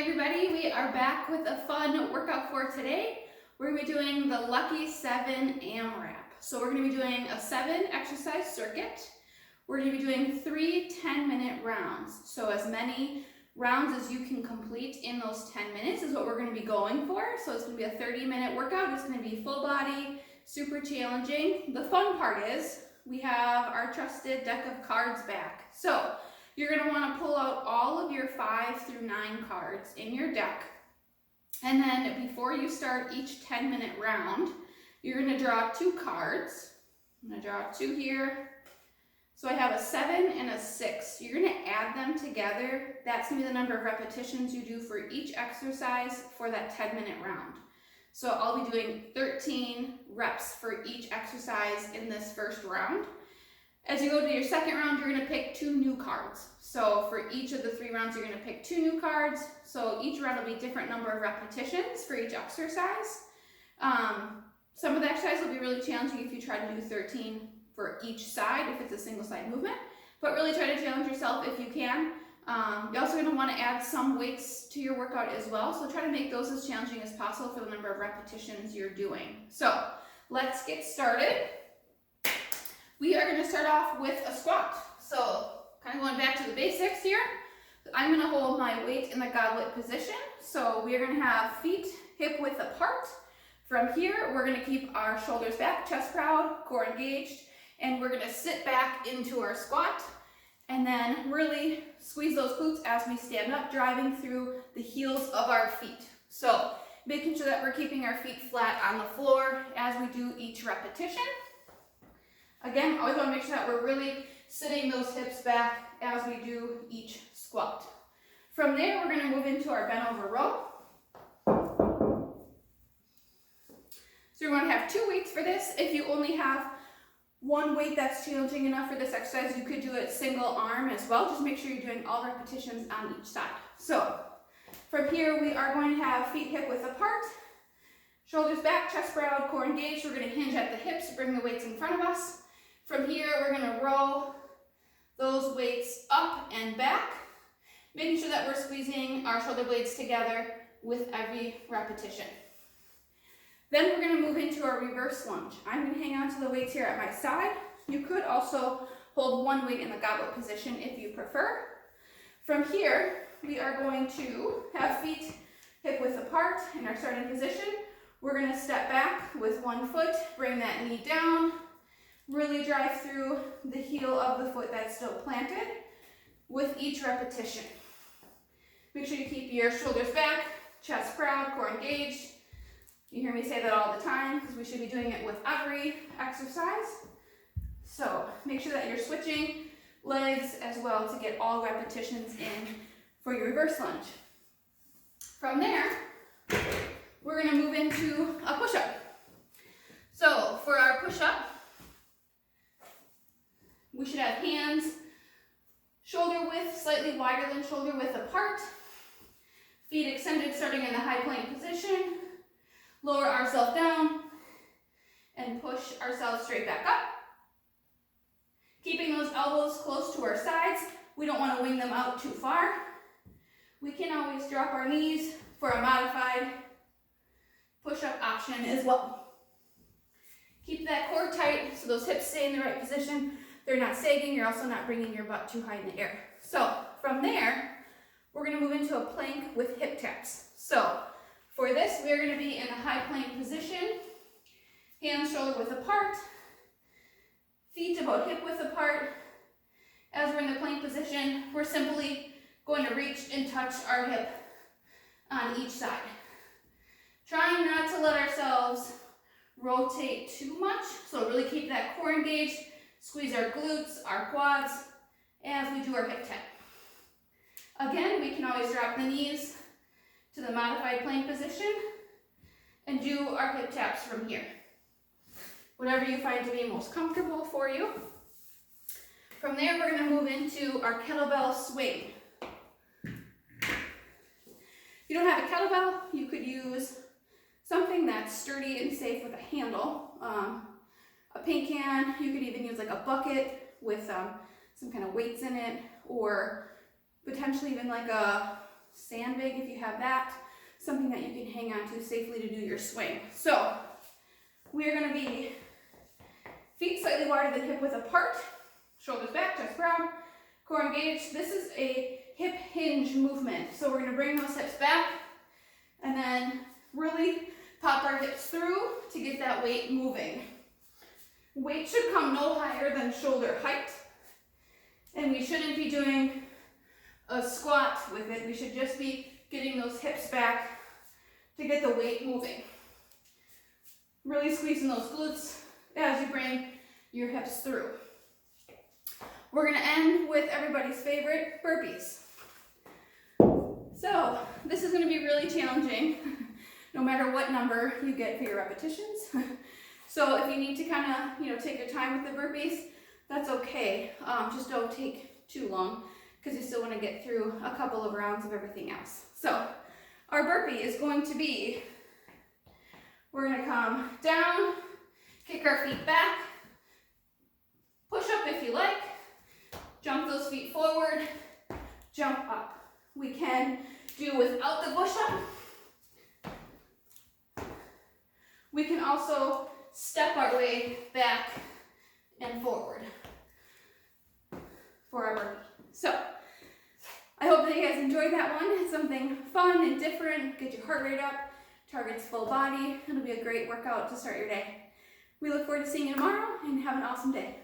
everybody, we are back with a fun workout for today. We're going to be doing the Lucky 7 AMRAP. So we're going to be doing a 7 exercise circuit. We're going to be doing 3 10-minute rounds. So as many rounds as you can complete in those 10 minutes is what we're going to be going for. So it's going to be a 30-minute workout. It's going to be full body, super challenging. The fun part is we have our trusted deck of cards back. So you're going to want to pull out all of your 5 through 9 cards in your deck. And then before you start each 10-minute round, you're going to draw 2 cards. I'm going to draw 2 here. So I have a 7 and a 6. You're going to add them together. That's going to be the number of repetitions you do for each exercise for that 10-minute round. So I'll be doing 13 reps for each exercise in this first round. As you go to your second round, you're going to pick 2 new cards. So for each of the 3 rounds, you're going to pick 2 new cards. So each round will be a different number of repetitions for each exercise. Some of the exercises will be really challenging if you try to do 13 for each side, if it's a single side movement. But really try to challenge yourself if you can. You're also going to want to add some weights to your workout as well. So try to make those as challenging as possible for the number of repetitions you're doing. So let's get started. We are going to start off with a squat. So kind of going back to the basics here. I'm going to hold my weight in the goblet position. So we are going to have feet hip width apart. From here, we're going to keep our shoulders back, chest proud, core engaged, and we're going to sit back into our squat and then really squeeze those glutes as we stand up, driving through the heels of our feet. So making sure that we're keeping our feet flat on the floor as we do each repetition. Again, always want to make sure that we're really sitting those hips back as we do each squat. From there, we're going to move into our bent over row. So you're going to have 2 weights for this. If you only have 1 weight that's challenging enough for this exercise, you could do it single arm as well. Just make sure you're doing all repetitions on each side. So from here, we are going to have feet hip width apart, shoulders back, chest proud, core engaged. We're going to hinge at the hips, bring the weights in front of us. From here, we're going to roll those weights up and back, making sure that we're squeezing our shoulder blades together with every repetition. Then we're going to move into our reverse lunge. I'm going to hang on to the weights here at my side. You could also hold 1 weight in the goblet position if you prefer. From here, we are going to have feet hip width apart in our starting position. We're going to step back with 1 foot, bring that knee down, really drive through the heel of the foot that's still planted with each repetition. Make sure you keep your shoulders back, chest proud, core engaged. You hear me say that all the time because we should be doing it with every exercise. So make sure that you're switching legs as well to get all repetitions in for your reverse lunge. From there, we're going to move into a push-up. So for our push-up, we should have hands shoulder width, slightly wider than shoulder width apart. Feet extended starting in the high plank position. Lower ourselves down and push ourselves straight back up. Keeping those elbows close to our sides. We don't want to wing them out too far. We can always drop our knees for a modified push-up option as well. Keep that core tight so those hips stay in the right position. They're not sagging. You're also not bringing your butt too high in the air. So from there, we're going to move into a plank with hip taps. So for this, we're going to be in a high plank position, hands shoulder width apart, feet about hip width apart. As we're in the plank position, we're simply going to reach and touch our hip on each side. Trying not to let ourselves rotate too much, so really keep that core engaged, squeeze our glutes, our quads, as we do our hip tap. Again, we can always drop the knees to the modified plank position and do our hip taps from here. Whatever you find to be most comfortable for you. From there, we're going to move into our kettlebell swing. If you don't have a kettlebell, you could use something that's sturdy and safe with a handle. A paint can, you could even use like a bucket with some kind of weights in it, or potentially even like a sandbag if you have that, something that you can hang on to safely to do your swing. So we are going to be feet slightly wider than hip width apart, shoulders back, chest round, core engaged. This is a hip hinge movement. So we're going to bring those hips back and then really pop our hips through to get that weight moving. Weight should come no higher than shoulder height. And we shouldn't be doing a squat with it. We should just be getting those hips back to get the weight moving. Really squeezing those glutes as you bring your hips through. We're going to end with everybody's favorite, burpees. So this is going to be really challenging no matter what number you get for your repetitions. So if you need to kind of, take your time with the burpees, that's okay. Just don't take too long because you still want to get through a couple of rounds of everything else. So our burpee is going to be, we're going to come down, kick our feet back, push up if you like, jump those feet forward, jump up. We can do without the push up. We can also step our way back and forward for our burpee. So I hope that you guys enjoyed that one. It's something fun and different, get your heart rate up, targets full body. It'll be a great workout to start your day. We look forward to seeing you tomorrow and have an awesome day.